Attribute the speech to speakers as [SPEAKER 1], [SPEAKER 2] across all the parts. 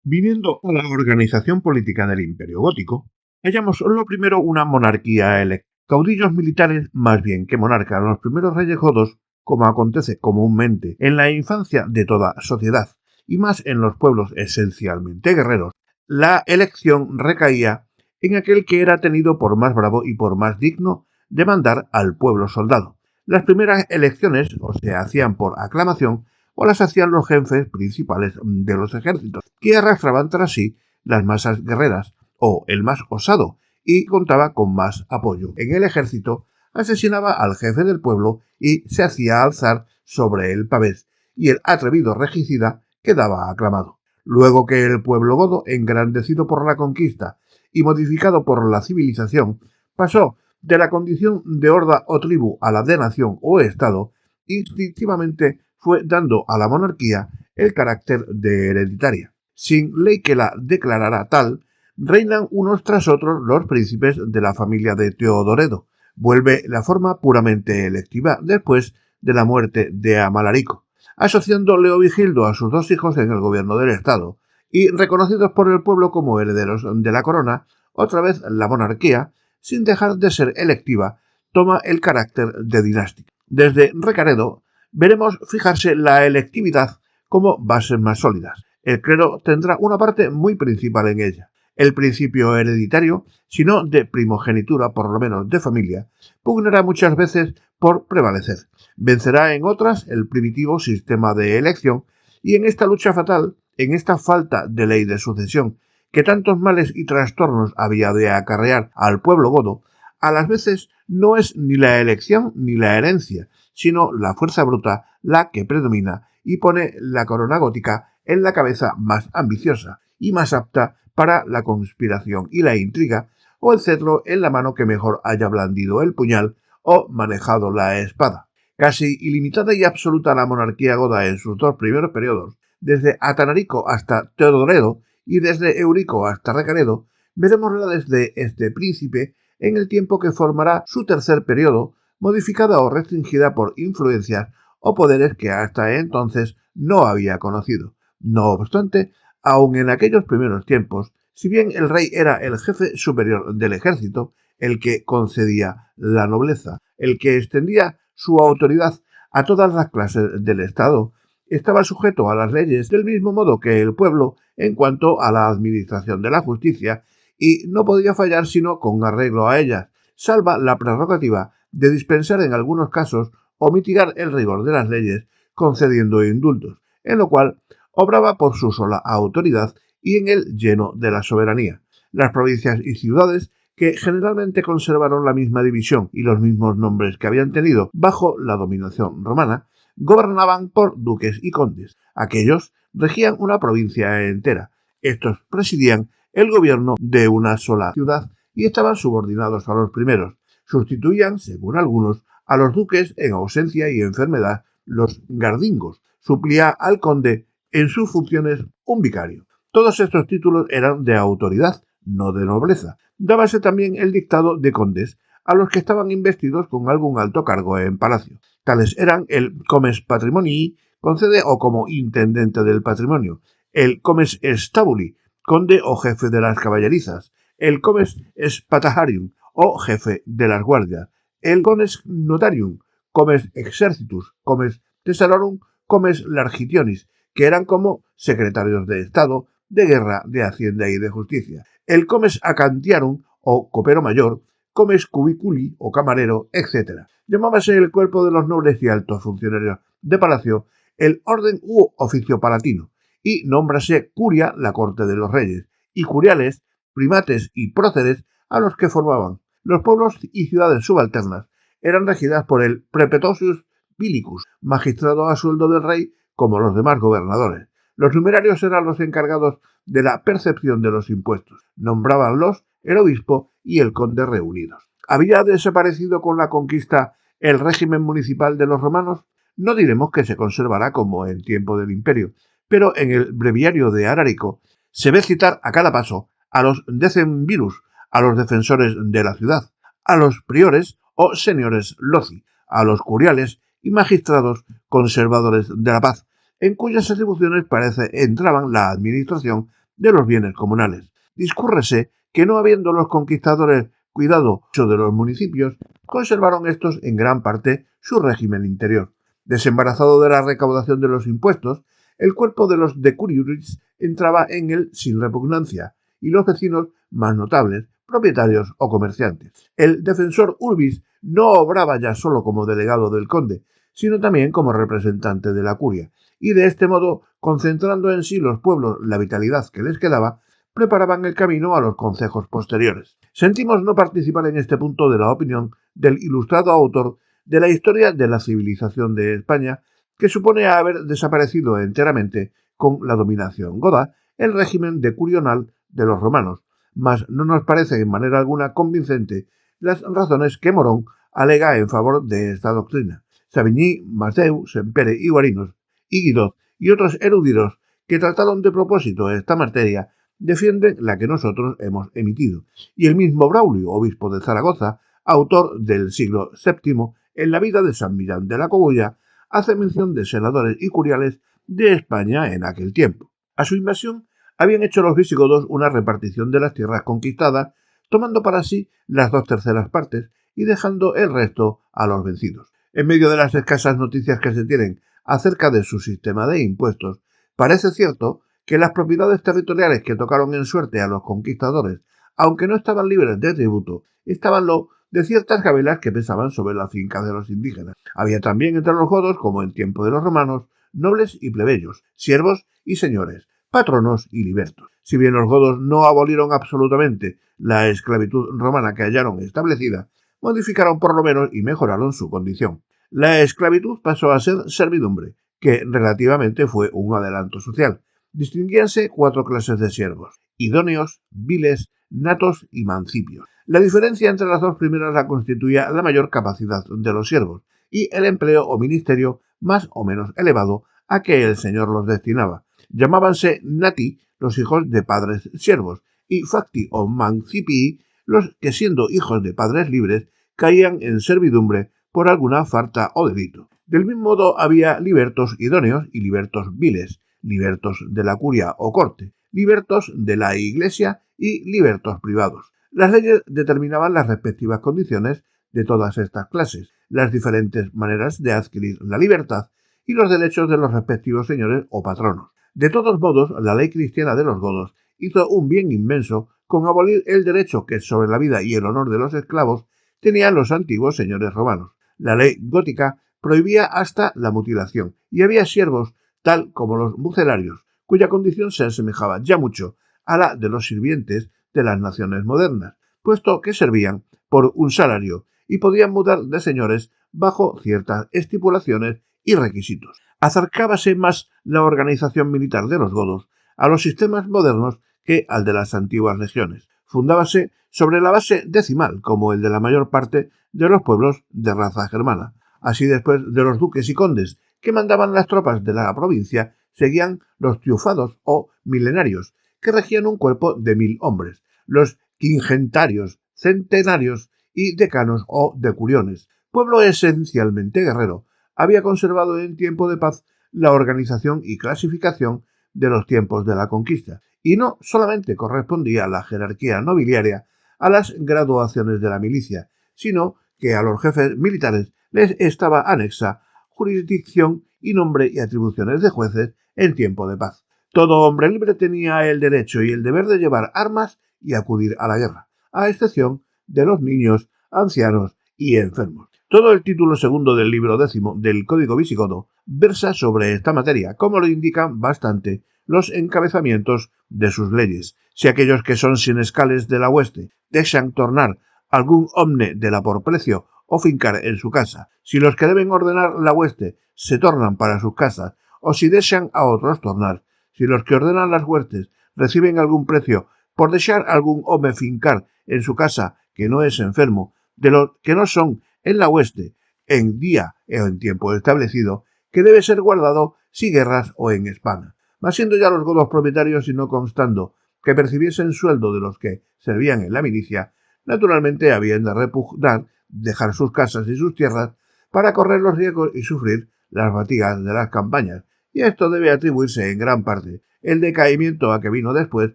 [SPEAKER 1] Viniendo a la organización política del Imperio Gótico, hallamos lo primero una monarquía electa. Caudillos militares más bien que monarcas, los primeros reyes godos, como acontece comúnmente en la infancia de toda sociedad, y más en los pueblos esencialmente guerreros, la elección recaía en aquel que era tenido por más bravo y por más digno de mandar al pueblo soldado. Las primeras elecciones o se hacían por aclamación o las hacían los jefes principales de los ejércitos, que arrastraban tras sí las masas guerreras, o el más osado, y contaba con más apoyo. En el ejército asesinaba al jefe del pueblo y se hacía alzar sobre el pavés, y el atrevido regicida quedaba aclamado. Luego que el pueblo godo, engrandecido por la conquista y modificado por la civilización, pasó de la condición de horda o tribu a la de nación o estado, instintivamente fue dando a la monarquía el carácter de hereditaria. Sin ley que la declarara tal, reinan unos tras otros los príncipes de la familia de Teodoredo. Vuelve la forma puramente electiva después de la muerte de Amalarico, asociando Leovigildo a sus dos hijos en el gobierno del Estado y reconocidos por el pueblo como herederos de la corona. Otra vez la monarquía, sin dejar de ser electiva, toma el carácter de dinástica. Desde Recaredo veremos fijarse la electividad como bases más sólidas. El clero tendrá una parte muy principal en ella. El principio hereditario, si no de primogenitura, por lo menos de familia, pugnará muchas veces por prevalecer. Vencerá en otras el primitivo sistema de elección, y en esta lucha fatal, en esta falta de ley de sucesión, que tantos males y trastornos había de acarrear al pueblo godo, a las veces no es ni la elección ni la herencia, sino la fuerza bruta la que predomina y pone la corona gótica en la cabeza más ambiciosa y más apta para la conspiración y la intriga, o el cetro en la mano que mejor haya blandido el puñal o manejado la espada. Casi ilimitada y absoluta la monarquía goda en sus dos primeros periodos, desde Atanarico hasta Teodoredo y desde Eurico hasta Recaredo, veremosla desde este príncipe en el tiempo que formará su tercer periodo, modificada o restringida por influencias o poderes que hasta entonces no había conocido. No obstante, aun en aquellos primeros tiempos, si bien el rey era el jefe superior del ejército, el que concedía la nobleza, el que extendía su autoridad a todas las clases del Estado, estaba sujeto a las leyes del mismo modo que el pueblo en cuanto a la administración de la justicia y no podía fallar sino con arreglo a ellas, salva la prerrogativa de dispensar en algunos casos o mitigar el rigor de las leyes concediendo indultos, en lo cual obraba por su sola autoridad y en el lleno de la soberanía. Las provincias y ciudades, que generalmente conservaron la misma división y los mismos nombres que habían tenido bajo la dominación romana, gobernaban por duques y condes. Aquellos regían una provincia entera. Estos presidían el gobierno de una sola ciudad y estaban subordinados a los primeros. Sustituían, según algunos, a los duques en ausencia y enfermedad los gardingos. Suplía al conde en sus funciones un vicario. Todos estos títulos eran de autoridad, no de nobleza. Dábase también el dictado de condes a los que estaban investidos con algún alto cargo en palacio. Tales eran el comes patrimonii, concede o como intendente del patrimonio, el comes stabuli, conde o jefe de las caballerizas, el comes spataharium o jefe de las guardias, el comes notarium, comes exercitus, comes thessalorum, comes largitionis, que eran como secretarios de Estado, de guerra, de hacienda y de justicia. El comes acantiarum o copero mayor, comes cubiculi o camarero, etc. Llamábase el cuerpo de los nobles y altos funcionarios de palacio el orden u oficio palatino, y nómbrase curia la corte de los reyes, y curiales, primates y próceres a los que formaban. Los pueblos y ciudades subalternas eran regidas por el prepetosius bilicus, magistrado a sueldo del rey como los demás gobernadores. Los numerarios eran los encargados de la percepción de los impuestos. Nombrábanlos el obispo y el conde reunidos. ¿Había desaparecido con la conquista el régimen municipal de los romanos? No diremos que se conservará como en tiempo del imperio, pero en el breviario de Ararico se ve citar a cada paso a los decemvirus, a los defensores de la ciudad, a los priores o señores loci, a los curiales y magistrados conservadores de la paz, en cuyas atribuciones parece entraban la administración de los bienes comunales. Discúrrese que no habiendo los conquistadores cuidado de los municipios, conservaron estos en gran parte su régimen interior. Desembarazado de la recaudación de los impuestos, el cuerpo de los decuriuris entraba en él sin repugnancia, y los vecinos más notables, propietarios o comerciantes. El defensor urbis no obraba ya solo como delegado del conde, sino también como representante de la curia, y de este modo, concentrando en sí los pueblos la vitalidad que les quedaba, preparaban el camino a los concejos posteriores. Sentimos no participar en este punto de la opinión del ilustrado autor de la historia de la civilización de España, que supone haber desaparecido enteramente con la dominación goda el régimen decurional de los romanos, mas no nos parece en manera alguna convincente las razones que Morón alega en favor de esta doctrina. Savigny, Masdeu, Sempere y Guarinos, y Guidot y otros eruditos que trataron de propósito esta materia defienden la que nosotros hemos emitido, y el mismo Braulio, obispo de Zaragoza, autor del siglo VII, en la vida de San Millán de la Cogolla, hace mención de senadores y curiales de España en aquel tiempo. A su invasión habían hecho los visigodos una repartición de las tierras conquistadas, tomando para sí las 2/3 partes y dejando el resto a los vencidos. En medio de las escasas noticias que se tienen acerca de su sistema de impuestos, parece cierto que las propiedades territoriales que tocaron en suerte a los conquistadores, aunque no estaban libres de tributo, estaban de ciertas gabelas que pesaban sobre las fincas de los indígenas. Había también entre los godos, como en tiempo de los romanos, nobles y plebeyos, siervos y señores, patronos y libertos. Si bien los godos no abolieron absolutamente la esclavitud romana que hallaron establecida, modificaron por lo menos y mejoraron su condición. La esclavitud pasó a ser servidumbre, que relativamente fue un adelanto social. Distinguíanse 4 clases de siervos: idóneos, viles, natos y mancipios. La diferencia entre las dos primeras la constituía la mayor capacidad de los siervos y el empleo o ministerio más o menos elevado a que el señor los destinaba. Llamábanse nati los hijos de padres siervos y facti o mancipii los que, siendo hijos de padres libres, caían en servidumbre por alguna falta o delito. Del mismo modo había libertos idóneos y libertos viles, libertos de la curia o corte, libertos de la iglesia y libertos privados. Las leyes determinaban las respectivas condiciones de todas estas clases, las diferentes maneras de adquirir la libertad y los derechos de los respectivos señores o patronos. De todos modos, la ley cristiana de los godos hizo un bien inmenso con abolir el derecho que sobre la vida y el honor de los esclavos tenían los antiguos señores romanos. La ley gótica prohibía hasta la mutilación, y había siervos, tal como los bucelarios, cuya condición se asemejaba ya mucho a la de los sirvientes de las naciones modernas, puesto que servían por un salario y podían mudar de señores bajo ciertas estipulaciones y requisitos. Acercábase más la organización militar de los godos a los sistemas modernos que al de las antiguas legiones. Fundábase sobre la base decimal, como el de la mayor parte de los pueblos de raza germana. Así, después de los duques y condes que mandaban las tropas de la provincia, seguían los triunfados o milenarios, que regían un cuerpo de 1000 hombres, los quingentarios, centenarios y decanos o decuriones. Pueblo esencialmente guerrero, había conservado en tiempo de paz la organización y clasificación de los tiempos de la conquista, y no solamente correspondía a la jerarquía nobiliaria a las graduaciones de la milicia, sino que a los jefes militares les estaba anexa jurisdicción y nombre y atribuciones de jueces en tiempo de paz. Todo hombre libre tenía el derecho y el deber de llevar armas y acudir a la guerra, a excepción de los niños, ancianos y enfermos. Todo el título segundo del libro 10 del Código Visigodo versa sobre esta materia, como lo indican bastante los encabezamientos de sus leyes. Si aquellos que son sinescales de la hueste desean tornar algún omne de la por precio o fincar en su casa, si los que deben ordenar la hueste se tornan para sus casas, o si desean a otros tornar, si los que ordenan las huestes reciben algún precio por desear algún home fincar en su casa que no es enfermo, de los que no son en la hueste, en día o en tiempo establecido, que debe ser guardado si guerras o en España. Mas siendo ya los godos propietarios y no constando que percibiesen sueldo de los que servían en la milicia, naturalmente habían de repugnar, dejar sus casas y sus tierras para correr los riesgos y sufrir las fatigas de las campañas, y esto debe atribuirse en gran parte el decaimiento a que vino después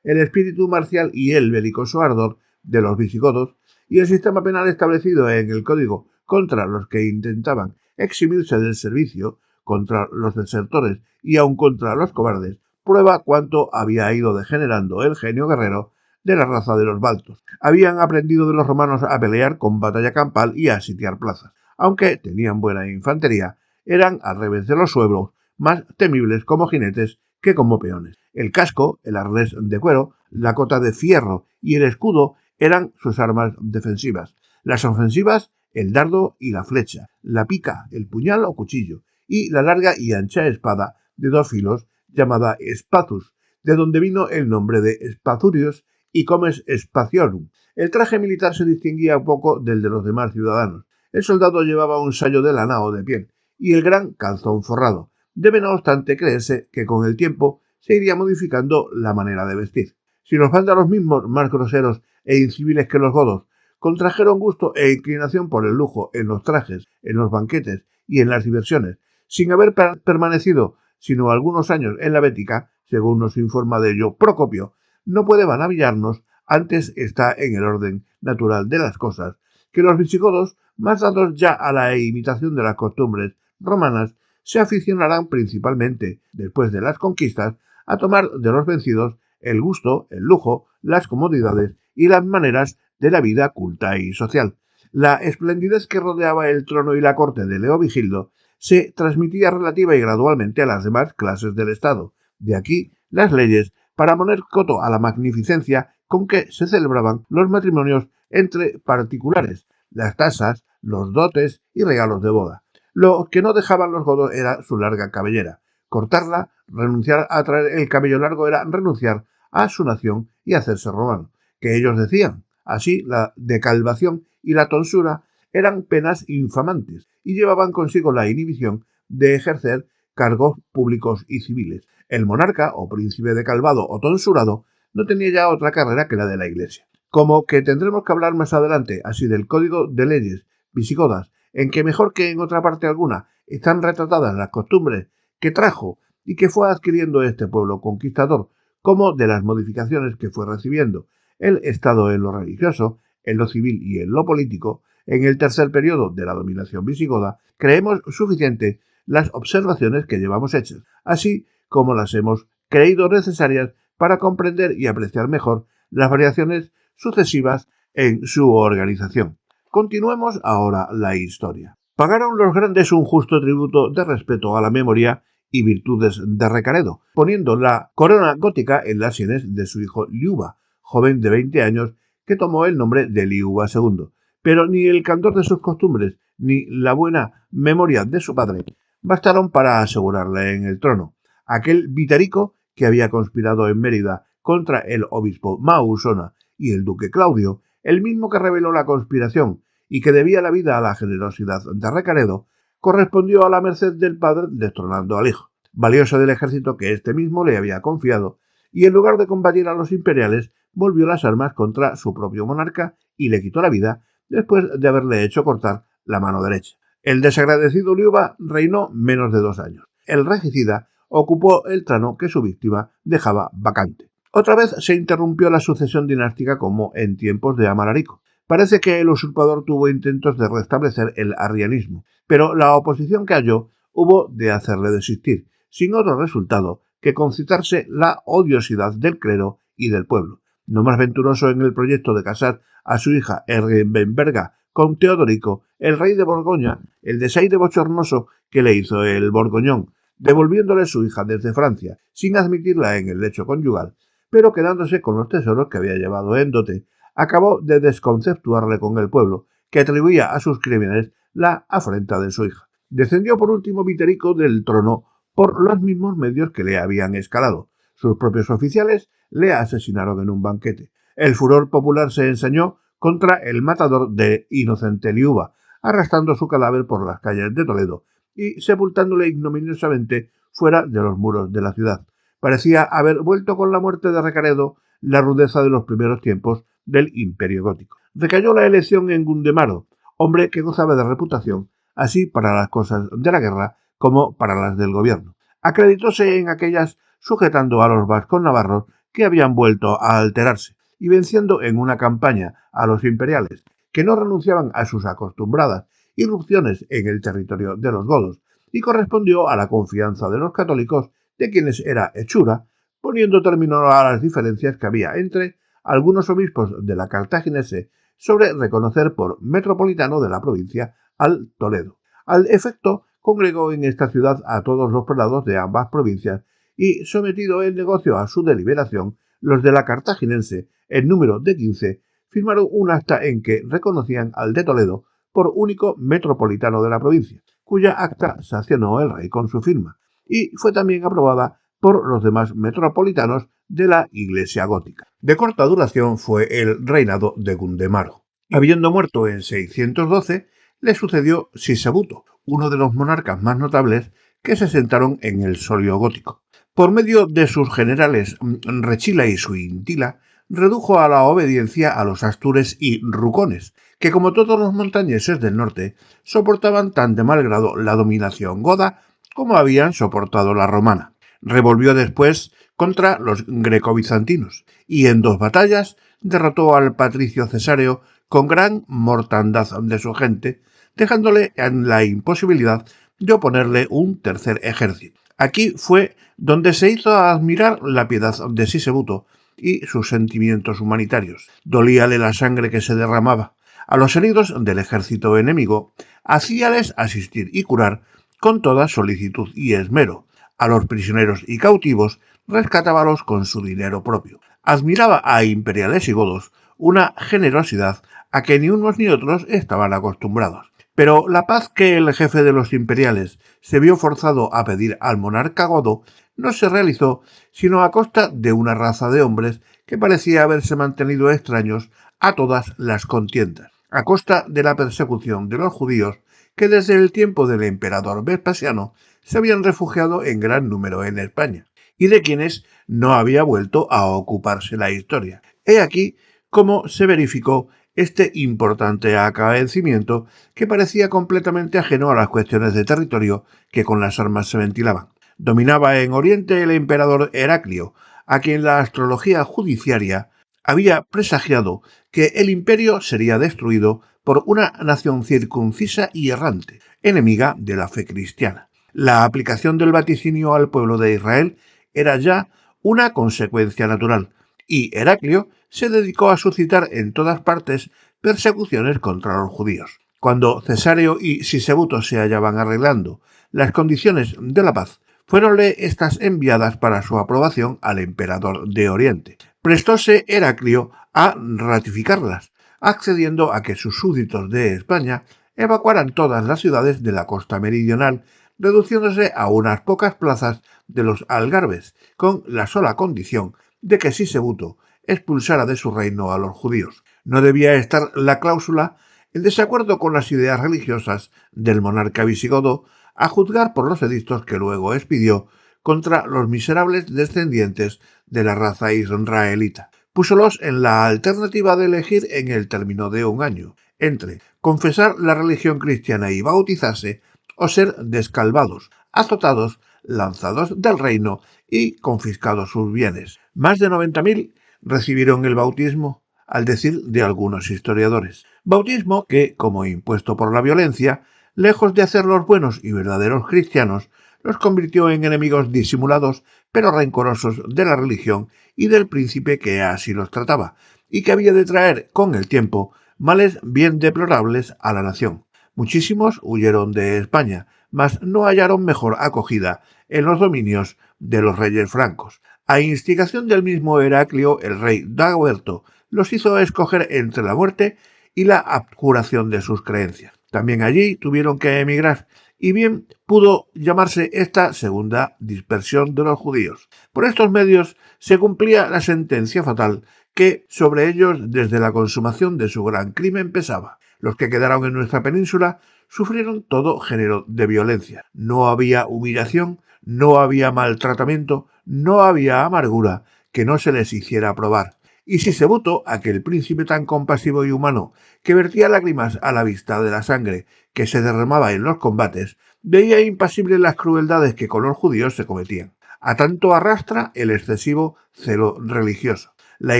[SPEAKER 1] el espíritu marcial y el belicoso ardor de los visigodos y el sistema penal establecido en el código contra los que intentaban eximirse del servicio, contra los desertores y aun contra los cobardes, prueba cuánto había ido degenerando el genio guerrero de la raza de los baltos. Habían aprendido de los romanos a pelear con batalla campal y a sitiar plazas. Aunque tenían buena infantería, eran, al revés de los suevos, más temibles como jinetes que como peones. El casco, el arnés de cuero, la cota de fierro y el escudo eran sus armas defensivas. Las ofensivas, el dardo y la flecha, la pica, el puñal o cuchillo, y la larga y ancha espada de 2 filos llamada spathus, de donde vino el nombre de spazurius y comes spatiorum. El traje militar se distinguía poco del de los demás ciudadanos. El soldado llevaba un sayo de lana o de piel y el gran calzón forrado. Debe no obstante creerse que con el tiempo se iría modificando la manera de vestir. Si los vándalos mismos, más groseros e inciviles que los godos, contrajeron gusto e inclinación por el lujo en los trajes, en los banquetes y en las diversiones, sin haber permanecido sino algunos años en la Bética, según nos informa de ello Procopio, no puede maravillarnos, antes está en el orden natural de las cosas, que los visigodos, más dados ya a la imitación de las costumbres romanas, se aficionarán principalmente, después de las conquistas, a tomar de los vencidos el gusto, el lujo, las comodidades y las maneras de la vida culta y social. La esplendidez que rodeaba el trono y la corte de Leovigildo se transmitía relativa y gradualmente a las demás clases del Estado. De aquí las leyes para poner coto a la magnificencia con que se celebraban los matrimonios entre particulares, las tasas, los dotes y regalos de boda. Lo que no dejaban los godos era su larga cabellera. Cortarla, renunciar a traer el cabello largo era renunciar a su nación y hacerse romano, que ellos decían. Así, la decalvación y la tonsura eran penas infamantes y llevaban consigo la inhibición de ejercer cargos públicos y civiles. El monarca, o príncipe decalvado o tonsurado, no tenía ya otra carrera que la de la Iglesia. Como que tendremos que hablar más adelante así del Código de Leyes visigodas, en que mejor que en otra parte alguna están retratadas las costumbres que trajo y que fue adquiriendo este pueblo conquistador, como de las modificaciones que fue recibiendo el Estado en lo religioso, en lo civil y en lo político, en el tercer periodo de la dominación visigoda, creemos suficiente las observaciones que llevamos hechas, así como las hemos creído necesarias para comprender y apreciar mejor las variaciones sucesivas en su organización. Continuemos ahora la historia. Pagaron los grandes un justo tributo de respeto a la memoria y virtudes de Recaredo, poniendo la corona gótica en las sienes de su hijo Liuba, joven de 20 años que tomó el nombre de Liuba II. Pero ni el candor de sus costumbres ni la buena memoria de su padre bastaron para asegurarle en el trono. Aquel Vitarico, que había conspirado en Mérida contra el obispo Mausona y el duque Claudio, el mismo que reveló la conspiración y que debía la vida a la generosidad de Recaredo, correspondió a la merced del padre destronando al hijo, valioso del ejército que éste mismo le había confiado, y en lugar de combatir a los imperiales, volvió las armas contra su propio monarca y le quitó la vida después de haberle hecho cortar la mano derecha. El desagradecido Liuba reinó menos de 2 años. El regicida ocupó el trono que su víctima dejaba vacante. Otra vez se interrumpió la sucesión dinástica como en tiempos de Amalarico. Parece que el usurpador tuvo intentos de restablecer el arrianismo, pero la oposición que halló hubo de hacerle desistir, sin otro resultado que concitarse la odiosidad del clero y del pueblo. No más venturoso en el proyecto de casar a su hija Ergenbenberga con Teodorico, el rey de Borgoña, el desaire bochornoso que le hizo el borgoñón, devolviéndole su hija desde Francia, sin admitirla en el lecho conyugal, pero quedándose con los tesoros que había llevado en dote, acabó de desconceptuarle con el pueblo, que atribuía a sus crímenes la afrenta de su hija. Descendió por último Vitérico del trono por los mismos medios que le habían escalado. Sus propios oficiales le asesinaron en un banquete. El furor popular se ensañó contra el matador de inocente Liuba, arrastrando su cadáver por las calles de Toledo y sepultándole ignominiosamente fuera de los muros de la ciudad. Parecía haber vuelto con la muerte de Recaredo la rudeza de los primeros tiempos del Imperio Gótico. Recayó la elección en Gundemaro, hombre que gozaba de reputación, así para las cosas de la guerra como para las del gobierno. acreditóse en aquellas sujetando a los vascos navarros que habían vuelto a alterarse y venciendo en una campaña a los imperiales, que no renunciaban a sus acostumbradas irrupciones en el territorio de los godos, y correspondió a la confianza de los católicos, de quienes era hechura, poniendo término a las diferencias que había entre algunos obispos de la cartaginense sobre reconocer por metropolitano de la provincia al Toledo. Al efecto, congregó en esta ciudad a todos los prelados de ambas provincias y, sometido el negocio a su deliberación, los de la cartaginense, en número de 15, firmaron un acta en que reconocían al de Toledo por único metropolitano de la provincia, cuya acta sancionó el rey con su firma, y fue también aprobada por los demás metropolitanos de la Iglesia gótica. De corta duración fue el reinado de Gundemaro. Habiendo muerto en 612, le sucedió Sisebuto, uno de los monarcas más notables que se sentaron en el solio gótico. Por medio de sus generales Rechila y Suintila, redujo a la obediencia a los astures y rucones, que como todos los montañeses del norte, soportaban tan de mal grado la dominación goda como habían soportado la romana. Revolvió después contra los greco-bizantinos y en 2 batallas derrotó al patricio cesáreo con gran mortandad de su gente, dejándole en la imposibilidad de oponerle un tercer ejército. Aquí fue donde se hizo admirar la piedad de Sisebuto y sus sentimientos humanitarios. Dolíale la sangre que se derramaba. A los heridos del ejército enemigo hacíales asistir y curar con toda solicitud y esmero. A los prisioneros y cautivos rescatábalos con su dinero propio. Admiraba a imperiales y godos una generosidad a que ni unos ni otros estaban acostumbrados. Pero la paz que el jefe de los imperiales se vio forzado a pedir al monarca godo no se realizó sino a costa de una raza de hombres que parecía haberse mantenido extraños a todas las contiendas, a costa de la persecución de los judíos que desde el tiempo del emperador Vespasiano se habían refugiado en gran número en España, y de quienes no había vuelto a ocuparse la historia. He aquí cómo se verificó este importante acaecimiento que parecía completamente ajeno a las cuestiones de territorio que con las armas se ventilaban. Dominaba en Oriente el emperador Heraclio, a quien la astrología judiciaria había presagiado que el imperio sería destruido por una nación circuncisa y errante, enemiga de la fe cristiana. La aplicación del vaticinio al pueblo de Israel era ya una consecuencia natural, y Heraclio se dedicó a suscitar en todas partes persecuciones contra los judíos. Cuando Cesáreo y Sisebuto se hallaban arreglando las condiciones de la paz, fuéronle estas enviadas para su aprobación al emperador de Oriente. Prestóse Heraclio a ratificarlas, accediendo a que sus súbditos de España evacuaran todas las ciudades de la costa meridional, reduciéndose a unas pocas plazas de los algarbes, con la sola condición de que Sisebuto expulsara de su reino a los judíos. No debía estar la cláusula en desacuerdo con las ideas religiosas del monarca visigodo, a juzgar por los edictos que luego expidió contra los miserables descendientes de la raza israelita. Púsolos en la alternativa de elegir en el término de 1 año, entre confesar la religión cristiana y bautizarse, o ser descalvados, azotados, lanzados del reino y confiscados sus bienes. Más de 90.000 recibieron el bautismo, al decir de algunos historiadores. Bautismo que, como impuesto por la violencia, lejos de hacerlos buenos y verdaderos cristianos, los convirtió en enemigos disimulados pero rencorosos de la religión y del príncipe que así los trataba, y que había de traer con el tiempo males bien deplorables a la nación. Muchísimos huyeron de España, mas no hallaron mejor acogida en los dominios de los reyes francos. A instigación del mismo Heraclio, el rey Dagoberto los hizo escoger entre la muerte y la abjuración de sus creencias. También allí tuvieron que emigrar, y bien pudo llamarse esta segunda dispersión de los judíos. Por estos medios se cumplía la sentencia fatal que sobre ellos desde la consumación de su gran crimen pesaba. Los que quedaron en nuestra península sufrieron todo género de violencia. No había humillación, no había maltratamiento, no había amargura que no se les hiciera probar. y Sisebuto, aquel príncipe tan compasivo y humano que vertía lágrimas a la vista de la sangre que se derramaba en los combates, veía impasible las crueldades que con los judíos se cometían. A tanto arrastra el excesivo celo religioso. La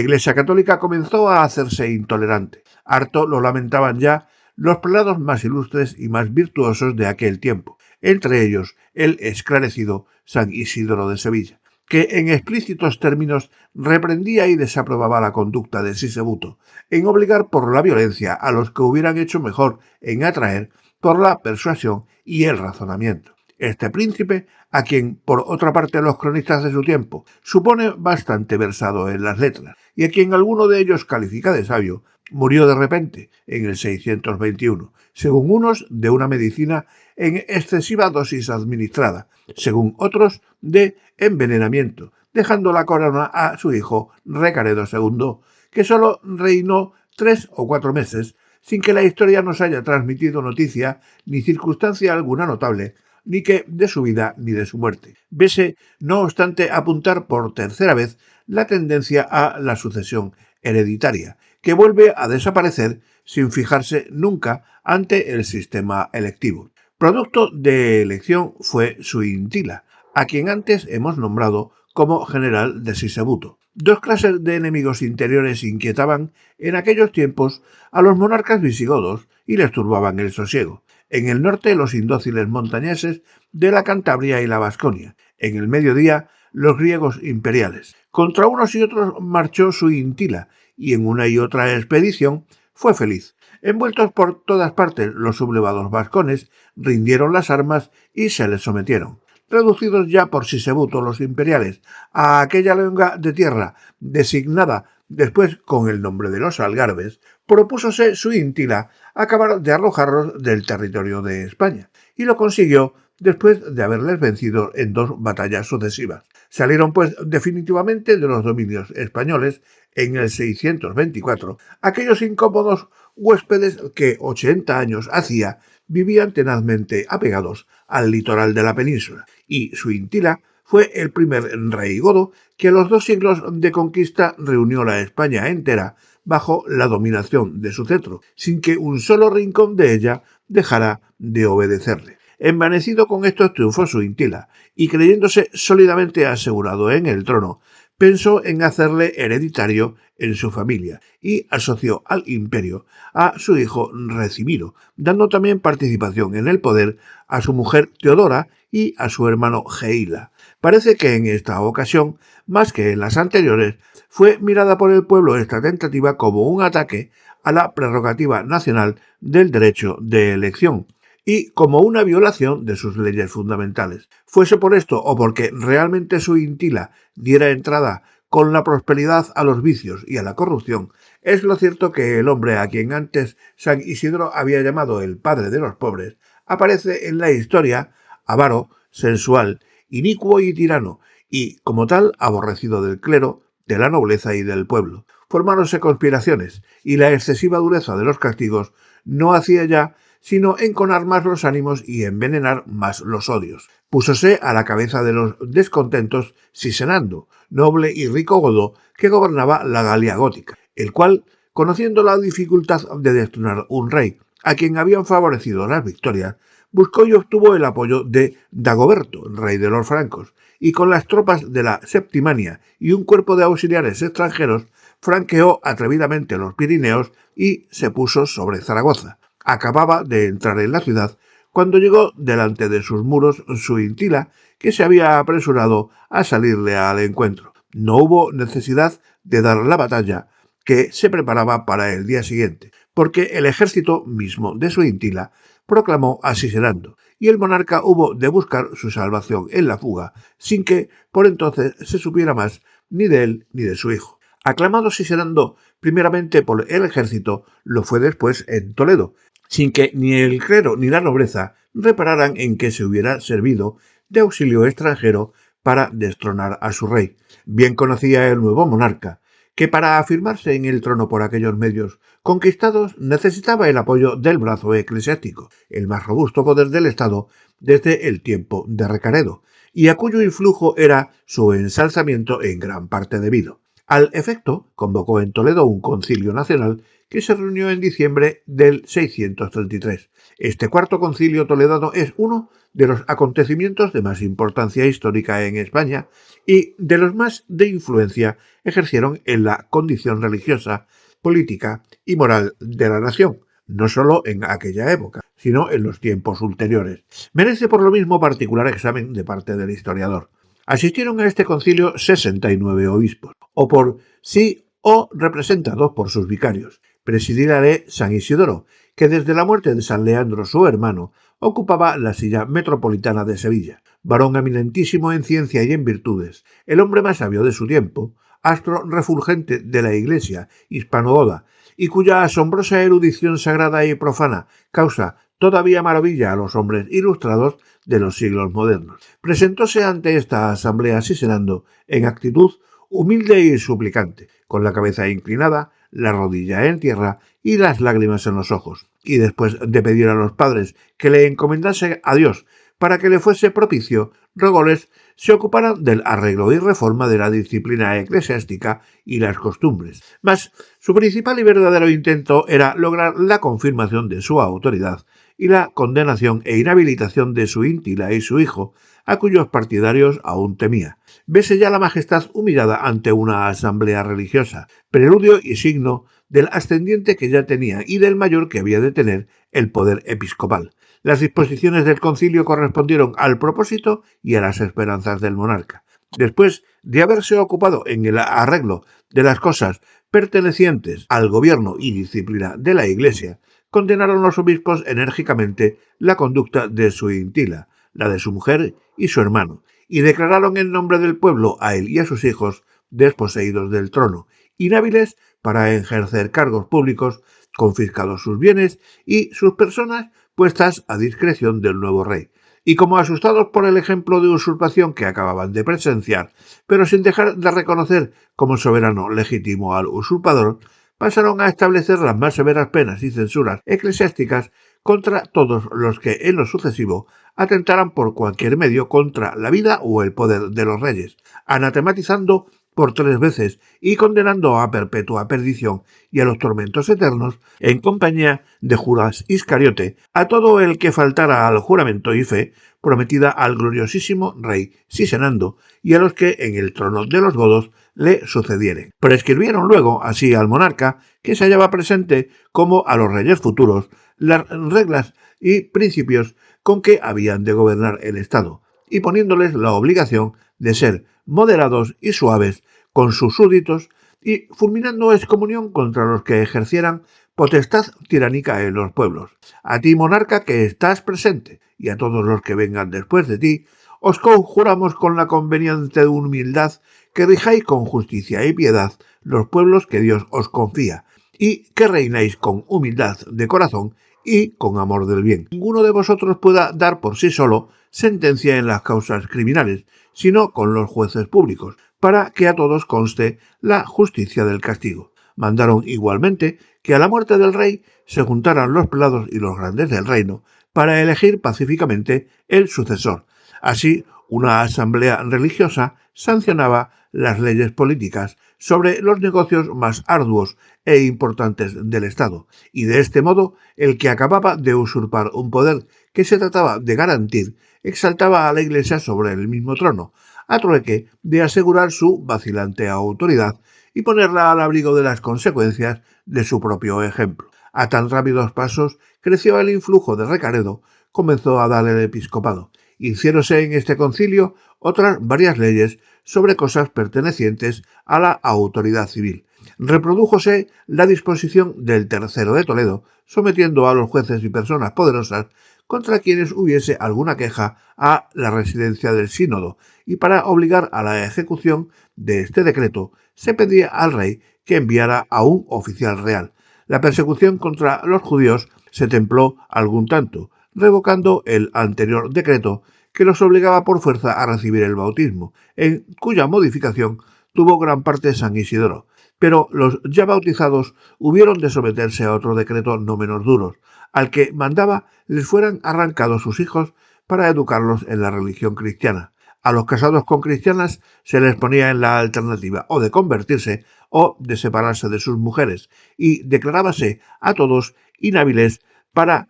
[SPEAKER 1] Iglesia católica comenzó a hacerse intolerante. Harto lo lamentaban ya los prelados más ilustres y más virtuosos de aquel tiempo, entre ellos el esclarecido San Isidoro de Sevilla, que en explícitos términos reprendía y desaprobaba la conducta de Sisebuto, en obligar por la violencia a los que hubieran hecho mejor en atraer por la persuasión y el razonamiento. Este príncipe, a quien por otra parte los cronistas de su tiempo supone bastante versado en las letras, y a quien alguno de ellos califica de sabio, murió de repente en el 621, según unos de una medicina en excesiva dosis administrada, según otros de envenenamiento, dejando la corona a su hijo Recaredo II, que solo reinó 3 o 4 meses, sin que la historia nos haya transmitido noticia ni circunstancia alguna notable, ni que de su vida ni de su muerte. Vese, no obstante, apuntar por tercera vez la tendencia a la sucesión hereditaria, que vuelve a desaparecer sin fijarse nunca ante el sistema electivo. Producto de elección fue Suintila, a quien antes hemos nombrado como general de Sisebuto. Dos clases de enemigos interiores inquietaban en aquellos tiempos a los monarcas visigodos y les turbaban el sosiego. En el norte, los indóciles montañeses de la Cantabria y la Vasconia. En el mediodía, los griegos imperiales. Contra unos y otros marchó Suintila, y en una y otra expedición fue feliz. Envueltos por todas partes, los sublevados vascones rindieron las armas y se les sometieron. Reducidos ya por Sisebuto los imperiales a aquella lenga de tierra designada después con el nombre de los algarbes, propúsose Suintila acabar de arrojarlos del territorio de España, y lo consiguió después de haberles vencido en 2 batallas sucesivas. Salieron pues definitivamente de los dominios españoles en el 624 aquellos incómodos huéspedes que 80 años hacía vivían tenazmente apegados al litoral de la península, y Suintila fue el primer rey godo que en los 2 siglos de conquista reunió la España entera bajo la dominación de su cetro, sin que un solo rincón de ella dejara de obedecerle. Envanecido con estos triunfos Suintila, y creyéndose sólidamente asegurado en el trono, pensó en hacerle hereditario en su familia y asoció al imperio a su hijo Recimiro, dando también participación en el poder a su mujer Teodora y a su hermano Geila. Parece que en esta ocasión, más que en las anteriores, fue mirada por el pueblo esta tentativa como un ataque a la prerrogativa nacional del derecho de elección, y como una violación de sus leyes fundamentales. Fuese por esto o porque realmente Suintila diera entrada con la prosperidad a los vicios y a la corrupción, es lo cierto que el hombre a quien antes San Isidro había llamado el padre de los pobres, aparece en la historia avaro, sensual, inicuo y tirano, y como tal aborrecido del clero, de la nobleza y del pueblo. Formáronse conspiraciones, y la excesiva dureza de los castigos no hacía ya sino enconar más los ánimos y envenenar más los odios. Púsose a la cabeza de los descontentos Sisenando, noble y rico godo que gobernaba la Galia gótica, el cual, conociendo la dificultad de destronar un rey a quien habían favorecido las victorias, buscó y obtuvo el apoyo de Dagoberto, rey de los francos, y con las tropas de la Septimania y un cuerpo de auxiliares extranjeros, franqueó atrevidamente los Pirineos y se puso sobre Zaragoza. Acababa de entrar en la ciudad cuando llegó delante de sus muros Suintila, que se había apresurado a salirle al encuentro. No hubo necesidad de dar la batalla que se preparaba para el día siguiente, porque el ejército mismo de Suintila proclamó a Siserando, y el monarca hubo de buscar su salvación en la fuga, sin que por entonces se supiera más ni de él ni de su hijo. Aclamado Siserando primeramente por el ejército, lo fue después en Toledo, sin que ni el clero ni la nobleza repararan en que se hubiera servido de auxilio extranjero para destronar a su rey. Bien conocía el nuevo monarca que para afirmarse en el trono por aquellos medios conquistados necesitaba el apoyo del brazo eclesiástico, el más robusto poder del Estado desde el tiempo de Recaredo, y a cuyo influjo era su ensalzamiento en gran parte debido. Al efecto, convocó en Toledo un concilio nacional que se reunió en diciembre del 633. Este cuarto concilio toledano es uno de los acontecimientos de más importancia histórica en España y de los más de influencia ejercieron en la condición religiosa, política y moral de la nación, no solo en aquella época, sino en los tiempos ulteriores. Merece por lo mismo particular examen de parte del historiador. Asistieron a este concilio 69 obispos, o por sí o representados por sus vicarios. Presidida de San Isidoro, que desde la muerte de San Leandro, su hermano, ocupaba la silla metropolitana de Sevilla. Varón eminentísimo en ciencia y en virtudes, el hombre más sabio de su tiempo, astro refulgente de la Iglesia hispano-goda, y cuya asombrosa erudición sagrada y profana causa todavía maravilla a los hombres ilustrados de los siglos modernos. Presentóse ante esta asamblea sisenando en actitud humilde y suplicante, con la cabeza inclinada, la rodilla en tierra y las lágrimas en los ojos, y después de pedir a los padres que le encomendase a Dios para que le fuese propicio, rogóles se ocuparan del arreglo y reforma de la disciplina eclesiástica y las costumbres. Mas su principal y verdadero intento era lograr la confirmación de su autoridad y la condenación e inhabilitación de su íntila y su hijo, a cuyos partidarios aún temía. Vese ya la majestad humillada ante una asamblea religiosa, preludio y signo del ascendiente que ya tenía y del mayor que había de tener el poder episcopal. Las disposiciones del concilio correspondieron al propósito y a las esperanzas del monarca. Después de haberse ocupado en el arreglo de las cosas pertenecientes al gobierno y disciplina de la Iglesia, condenaron los obispos enérgicamente la conducta de su intila, la de su mujer y su hermano, y declararon en nombre del pueblo a él y a sus hijos desposeídos del trono, inhábiles para ejercer cargos públicos, confiscados sus bienes y sus personas puestas a discreción del nuevo rey. Y como asustados por el ejemplo de usurpación que acababan de presenciar, pero sin dejar de reconocer como soberano legítimo al usurpador, pasaron a establecer las más severas penas y censuras eclesiásticas contra todos los que en lo sucesivo atentaran por cualquier medio contra la vida o el poder de los reyes, anatematizando por 3 veces y condenando a perpetua perdición y a los tormentos eternos, en compañía de Judas Iscariote, a todo el que faltara al juramento y fe prometida al gloriosísimo rey Sisenando y a los que en el trono de los godos le sucedieren. Prescribieron luego así al monarca, que se hallaba presente, como a los reyes futuros, las reglas y principios con que habían de gobernar el Estado, y poniéndoles la obligación de ser moderados y suaves con sus súbditos y fulminando excomunión contra los que ejercieran potestad tiránica en los pueblos. A ti, monarca, que estás presente, y a todos los que vengan después de ti, os conjuramos con la conveniente humildad que rijáis con justicia y piedad los pueblos que Dios os confía, y que reináis con humildad de corazón y con amor del bien. Ninguno de vosotros pueda dar por sí solo sentencia en las causas criminales, sino con los jueces públicos, para que a todos conste la justicia del castigo. Mandaron igualmente que a la muerte del rey se juntaran los prelados y los grandes del reino para elegir pacíficamente el sucesor. Así, una asamblea religiosa sancionaba las leyes políticas sobre los negocios más arduos e importantes del Estado, y de este modo el que acababa de usurpar un poder que se trataba de garantir exaltaba a la Iglesia sobre el mismo trono, a trueque de asegurar su vacilante autoridad y ponerla al abrigo de las consecuencias de su propio ejemplo. A tan rápidos pasos creció el influjo de Recaredo, comenzó a dar el episcopado. Hiciéronse en este concilio otras varias leyes sobre cosas pertenecientes a la autoridad civil. Reprodújose la disposición del tercero de Toledo, sometiendo a los jueces y personas poderosas contra quienes hubiese alguna queja a la residencia del sínodo, y para obligar a la ejecución de este decreto se pedía al rey que enviara a un oficial real. La persecución contra los judíos se templó algún tanto, revocando el anterior decreto que los obligaba por fuerza a recibir el bautismo, en cuya modificación tuvo gran parte San Isidoro. Pero los ya bautizados hubieron de someterse a otro decreto no menos duro, al que mandaba les fueran arrancados sus hijos para educarlos en la religión cristiana. A los casados con cristianas se les ponía en la alternativa o de convertirse o de separarse de sus mujeres, y declarábase a todos inhábiles para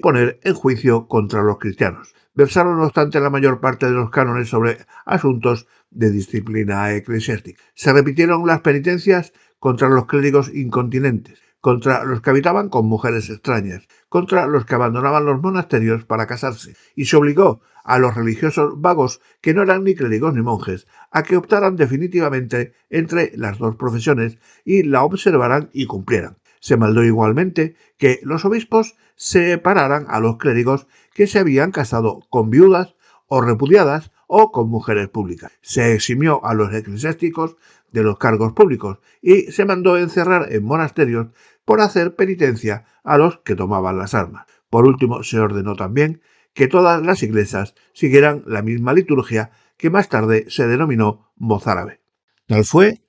[SPEAKER 1] poner en juicio contra los cristianos. Versaron, no obstante, la mayor parte de los cánones sobre asuntos de disciplina eclesiástica. Se repitieron las penitencias contra los clérigos incontinentes, contra los que habitaban con mujeres extrañas, contra los que abandonaban los monasterios para casarse, y se obligó a los religiosos vagos, que no eran ni clérigos ni monjes, a que optaran definitivamente entre las dos profesiones y la observaran y cumplieran. Se mandó igualmente que los obispos separaran a los clérigos que se habían casado con viudas o repudiadas o con mujeres públicas. Se eximió a los eclesiásticos de los cargos públicos y se mandó encerrar en monasterios por hacer penitencia a los que tomaban las armas. Por último, se ordenó también que todas las iglesias siguieran la misma liturgia, que más tarde se denominó mozárabe. Tal fue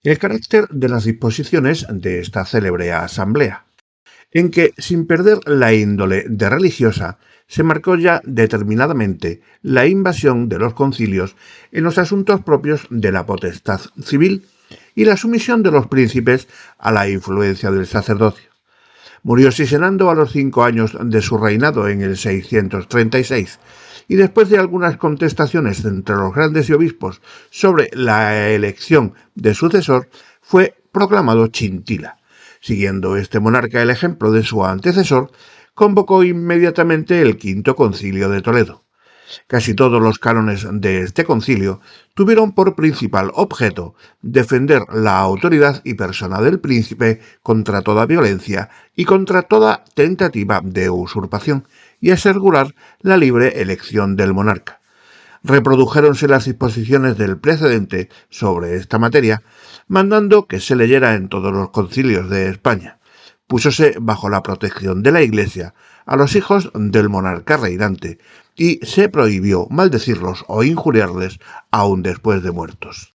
[SPEAKER 1] el carácter de las disposiciones de esta célebre asamblea, en que, sin perder la índole de religiosa, se marcó ya determinadamente la invasión de los concilios en los asuntos propios de la potestad civil y la sumisión de los príncipes a la influencia del sacerdocio. Murió Sisenando a los 5 años de su reinado en el 636, y después de algunas contestaciones entre los grandes y obispos sobre la elección de sucesor, fue proclamado Chintila. Siguiendo este monarca el ejemplo de su antecesor, convocó inmediatamente el Quinto Concilio de Toledo. Casi todos los cánones de este concilio tuvieron por principal objeto defender la autoridad y persona del príncipe contra toda violencia y contra toda tentativa de usurpación, y asegurar la libre elección del monarca. Reprodujéronse las disposiciones del precedente sobre esta materia, mandando que se leyera en todos los concilios de España. Púsose bajo la protección de la Iglesia a los hijos del monarca reinante, y se prohibió maldecirlos o injuriarles aún después de muertos.